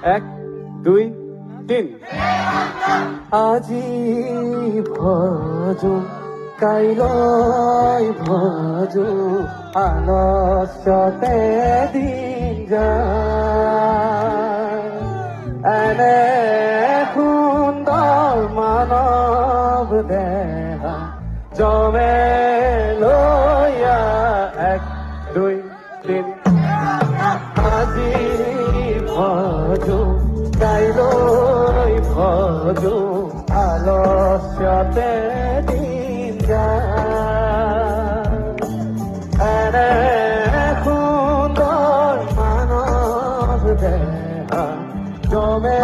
1 2 3 আজি ভজো কাইলৈ ভজো আলস্যতে দিন যায় এনে সুন্দৰ মানৱ দেহা জমে লয়া 1 2 3 আজি ভজো কাইলৈ ভজো আলস্যতে দিন যায় এনে সুন্দৰ মানৱ দেহা জমে